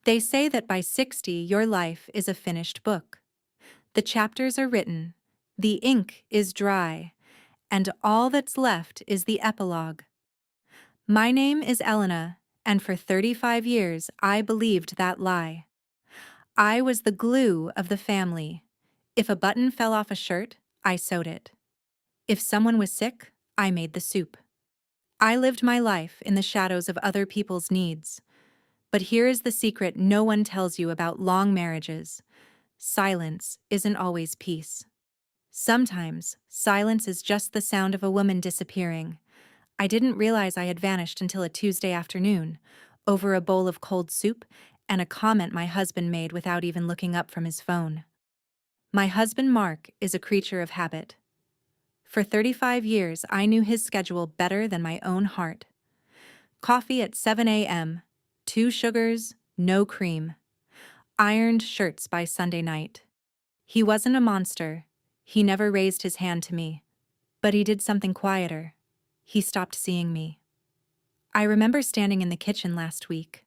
They say that by 60 your life is a finished book. The chapters are written, the ink is dry, and all that's left is the epilogue. My name is Elena, and for 35 years I believed that lie. I was the glue of the family. If a button fell off a shirt, I sewed it. If someone was sick, I made the soup. I lived my life in the shadows of other people's needs. But here is the secret no one tells you about long marriages. Silence isn't always peace. Sometimes, silence is just the sound of a woman disappearing. I didn't realize I had vanished until a Tuesday afternoon, over a bowl of cold soup and a comment my husband made without even looking up from his phone. My husband Mark is a creature of habit. For 35 years, I knew his schedule better than my own heart. Coffee at 7 a.m., 2 sugars, no cream. Ironed shirts by Sunday night. He wasn't a monster. He never raised his hand to me. But he did something quieter. He stopped seeing me. I remember standing in the kitchen last week.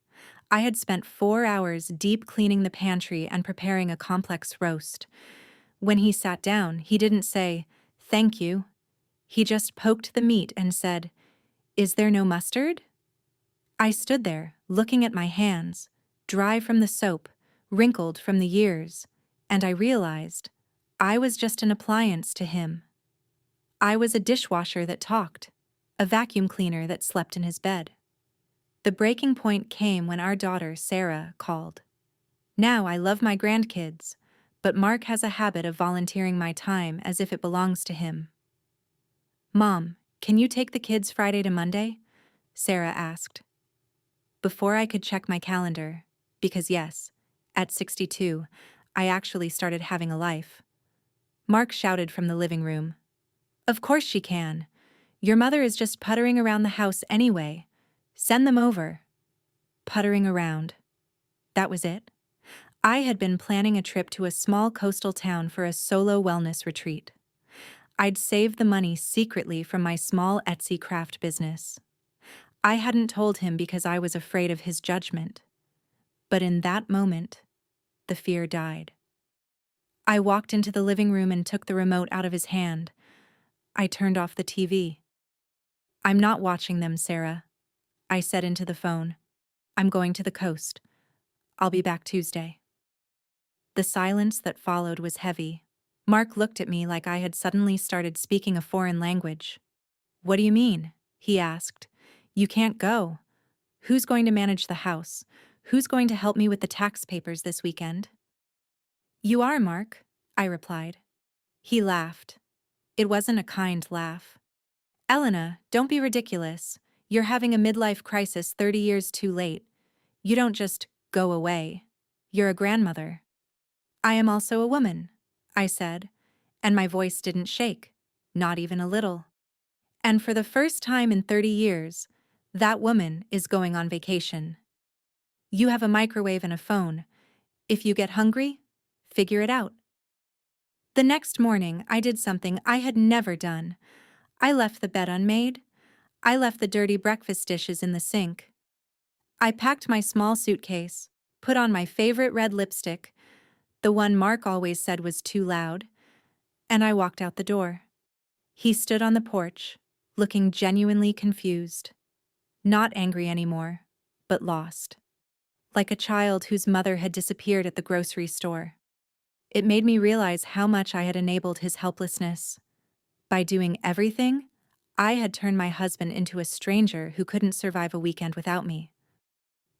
I had spent 4 hours deep cleaning the pantry and preparing a complex roast. When he sat down, he didn't say, "Thank you." He just poked the meat and said, "Is there no mustard?" I stood there, looking at my hands, dry from the soap, wrinkled from the years, and I realized I was just an appliance to him. I was a dishwasher that talked, a vacuum cleaner that slept in his bed. The breaking point came when our daughter, Sarah, called. Now I love my grandkids, but Mark has a habit of volunteering my time as if it belongs to him. "Mom, can you take the kids Friday to Monday?" Sarah asked. Before I could check my calendar, because yes, at 62, I actually started having a life. Mark shouted from the living room. "Of course she can. Your mother is just puttering around the house anyway. Send them over." Puttering around. That was it. I had been planning a trip to a small coastal town for a solo wellness retreat. I'd saved the money secretly from my small Etsy craft business. I hadn't told him because I was afraid of his judgment. But in that moment, the fear died. I walked into the living room and took the remote out of his hand. I turned off the TV. "I'm not watching them, Sarah," I said into the phone. "I'm going to the coast. I'll be back Tuesday." The silence that followed was heavy. Mark looked at me like I had suddenly started speaking a foreign language. "What do you mean?" he asked. "You can't go. Who's going to manage the house? Who's going to help me with the tax papers this weekend?" "You are, Mark," I replied. He laughed. It wasn't a kind laugh. "Elena, don't be ridiculous. You're having a midlife crisis 30 years too late. You don't just go away. You're a grandmother." "I am also a woman," I said, and my voice didn't shake, not even a little. "And for the first time in 30 years, that woman is going on vacation. You have a microwave and a phone. If you get hungry, figure it out." The next morning, I did something I had never done. I left the bed unmade. I left the dirty breakfast dishes in the sink. I packed my small suitcase, put on my favorite red lipstick, the one Mark always said was too loud, and I walked out the door. He stood on the porch, looking genuinely confused. Not angry anymore, but lost. Like a child whose mother had disappeared at the grocery store. It made me realize how much I had enabled his helplessness. By doing everything, I had turned my husband into a stranger who couldn't survive a weekend without me.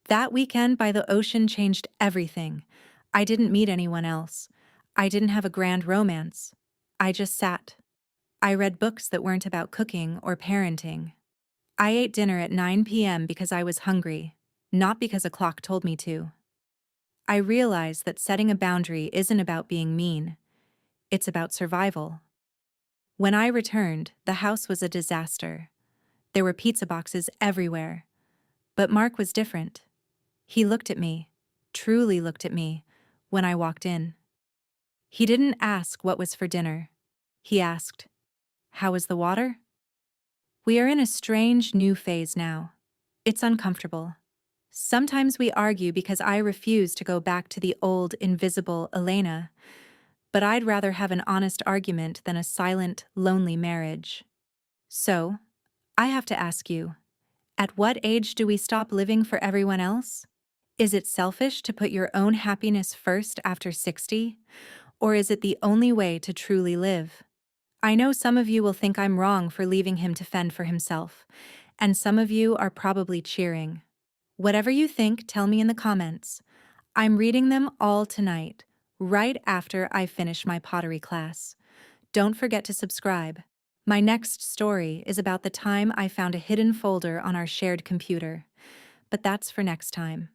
That weekend by the ocean changed everything. I didn't meet anyone else. I didn't have a grand romance. I just sat. I read books that weren't about cooking or parenting. I ate dinner at 9 p.m. because I was hungry, not because a clock told me to. I realized that setting a boundary isn't about being mean. It's about survival. When I returned, the house was a disaster. There were pizza boxes everywhere. But Mark was different. He looked at me, truly looked at me, when I walked in. He didn't ask what was for dinner. He asked, "How is the water?" We are in a strange new phase now. It's uncomfortable. Sometimes we argue because I refuse to go back to the old, invisible Elena, but I'd rather have an honest argument than a silent, lonely marriage. So, I have to ask you, at what age do we stop living for everyone else? Is it selfish to put your own happiness first after 60? Or is it the only way to truly live? I know some of you will think I'm wrong for leaving him to fend for himself, and some of you are probably cheering. Whatever you think, tell me in the comments. I'm reading them all tonight, right after I finish my pottery class. Don't forget to subscribe. My next story is about the time I found a hidden folder on our shared computer, but that's for next time.